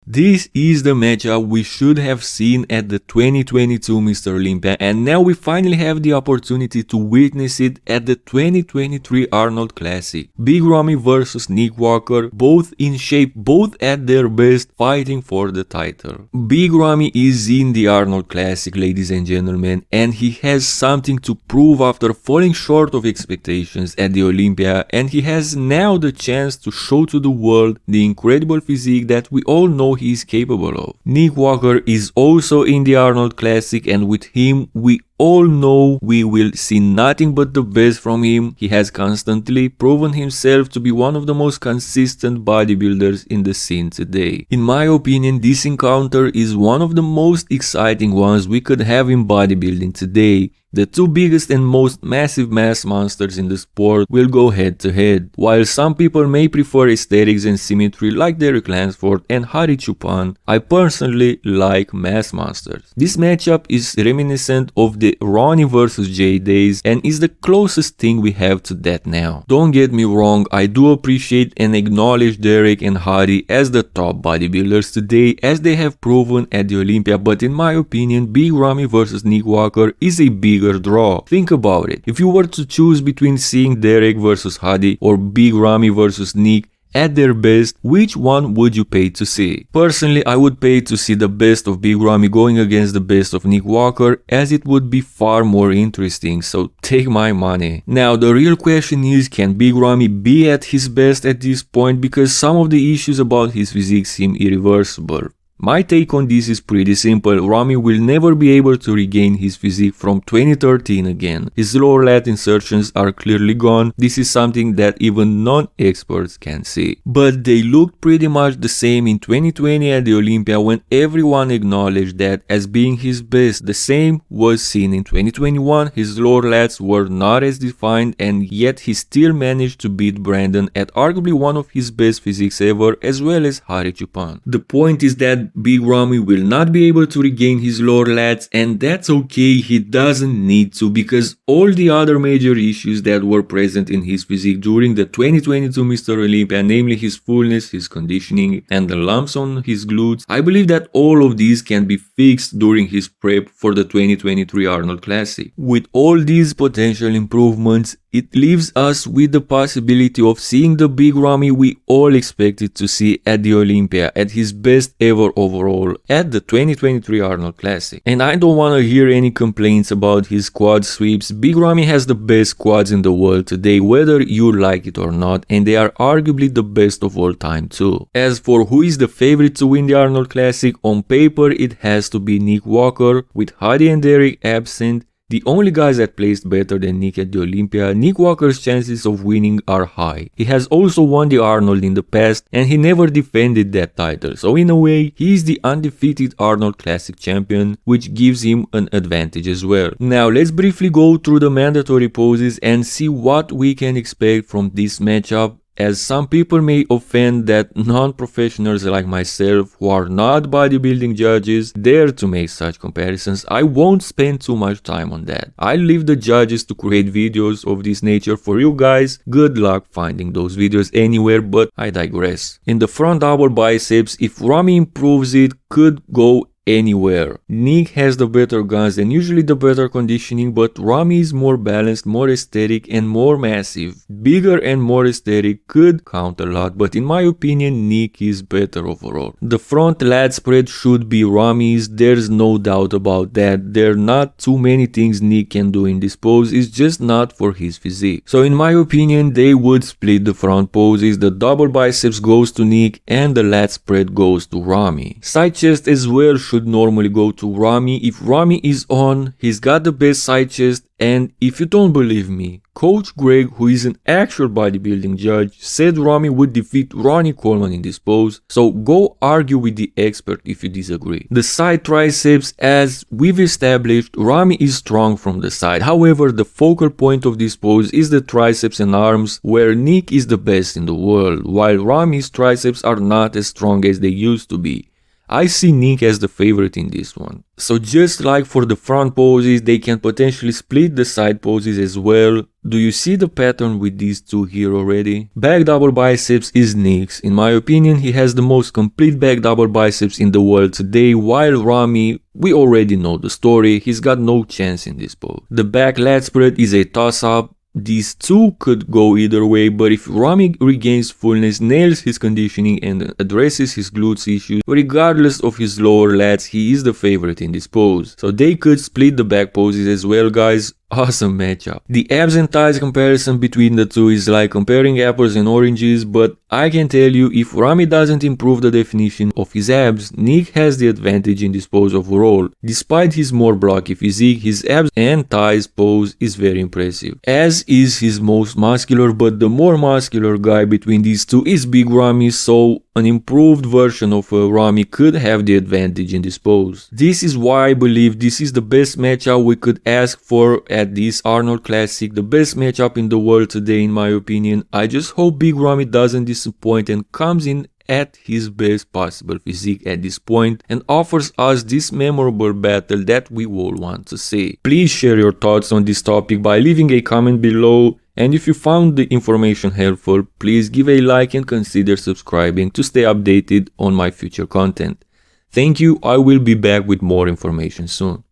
This is the matchup we should have seen at the 2022 Mr. Olympia, and now we finally have the opportunity to witness it at the 2023 Arnold Classic. Big Ramy versus Nick Walker, both in shape, both at their best, fighting for the title. Big Ramy is in the Arnold Classic, ladies and gentlemen, and he has something to prove after falling short of expectations at the Olympia, and he has now the chance to show to the world the incredible physique that we all know he is capable of. Nick Walker is also in the Arnold Classic, and with him we all know we will see nothing but the best from him. He has constantly proven himself to be one of the most consistent bodybuilders in the scene today. In my opinion, this encounter is one of the most exciting ones we could have in bodybuilding today. The two biggest and most massive mass monsters in the sport will go head to head. While some people may prefer aesthetics and symmetry like Derek Lansford and Hadi Choopan, I personally like mass monsters. This matchup is reminiscent of the Ronnie vs Jay days and is the closest thing we have to that now. Don't get me wrong, I do appreciate and acknowledge Derek and Hadi as the top bodybuilders today, as they have proven at the Olympia, but in my opinion, Big Ramy vs Nick Walker is a bigger draw. Think about it. If you were to choose between seeing Derek versus Hadi or Big Ramy versus Nick at their best, which one would you pay to see? Personally, I would pay to see the best of Big Ramy going against the best of Nick Walker, as it would be far more interesting, so take my money. Now the real question is, can Big Ramy be at his best at this point, because some of the issues about his physique seem irreversible. My take on this is pretty simple. Ramy will never be able to regain his physique from 2013 again. His lower lat insertions are clearly gone. This is something that even non-experts can see. But they looked pretty much the same in 2020 at the Olympia, when everyone acknowledged that as being his best. The same was seen in 2021. His lower lats were not as defined, and yet he still managed to beat Brandon at arguably one of his best physiques ever, as well as Hadi Choopan. The point is that Big Ramy will not be able to regain his lower lats, and that's okay, he doesn't need to, because all the other major issues that were present in his physique during the 2022 Mr. Olympia, namely his fullness, his conditioning, and the lumps on his glutes, I believe that all of these can be fixed during his prep for the 2023 Arnold Classic. With all these potential improvements, it leaves us with the possibility of seeing the Big Ramy we all expected to see at the Olympia, at his best ever overall at the 2023 Arnold Classic. And I don't want to hear any complaints about his quad sweeps. Big Ramy has the best quads in the world today, whether you like it or not, and they are arguably the best of all time too. As for who is the favorite to win the Arnold Classic, on paper it has to be Nick Walker. With Hadi and Derek absent, the only guys that placed better than Nick at the Olympia, Nick Walker's chances of winning are high. He has also won the Arnold in the past, and he never defended that title, so in a way, he is the undefeated Arnold Classic champion, which gives him an advantage as well. Now let's briefly go through the mandatory poses and see what we can expect from this matchup, as some people may offend that non-professionals like myself, who are not bodybuilding judges, dare to make such comparisons. I won't spend too much time on that. I'll leave the judges to create videos of this nature for you guys. Good luck finding those videos anywhere, but I digress. In the front double biceps, if Ramy improves it, could go anywhere. Nick has the better guns and usually the better conditioning, but Ramy is more balanced, more aesthetic, and more massive. Bigger and more aesthetic could count a lot, but in my opinion, Nick is better overall. The front lat spread should be Ramy's, there's no doubt about that. There are not too many things Nick can do in this pose, it's just not for his physique. So in my opinion, they would split the front poses. The double biceps goes to Nick and the lat spread goes to Ramy. Side chest as well should normally go to Ramy. If Ramy is on, he's got the best side chest, and if you don't believe me, Coach Greg, who is an actual bodybuilding judge, said Ramy would defeat Ronnie Coleman in this pose, so go argue with the expert if you disagree. The side triceps, as we've established, Ramy is strong from the side. However, the focal point of this pose is the triceps and arms, where Nick is the best in the world, while Ramy's triceps are not as strong as they used to be. I see Nick as the favorite in this one. So just like for the front poses, they can potentially split the side poses as well. Do you see the pattern with these two here already? Back double biceps is Nick's. In my opinion, he has the most complete back double biceps in the world today, while Ramy, we already know the story, he's got no chance in this pose. The back lat spread is a toss-up. These two could go either way, but if Ramy regains fullness, nails his conditioning and addresses his glutes issues, regardless of his lower lats, he is the favorite in this pose. So they could split the back poses as well, guys. Awesome matchup. The abs and thighs comparison between the two is like comparing apples and oranges, but I can tell you, if Ramy doesn't improve the definition of his abs, Nick has the advantage in this pose overall. Despite his more blocky physique, his abs and thighs pose is very impressive, as is his most muscular, but the more muscular guy between these two is Big Ramy, so an improved version of Ramy could have the advantage in this pose. This is why I believe this is the best matchup we could ask for at this Arnold Classic, the best matchup in the world today in my opinion. I just hope Big Ramy doesn't disappoint and comes in at his best possible physique at this point and offers us this memorable battle that we all want to see. Please share your thoughts on this topic by leaving a comment below, and if you found the information helpful, please give a like and consider subscribing to stay updated on my future content. Thank you, I will be back with more information soon.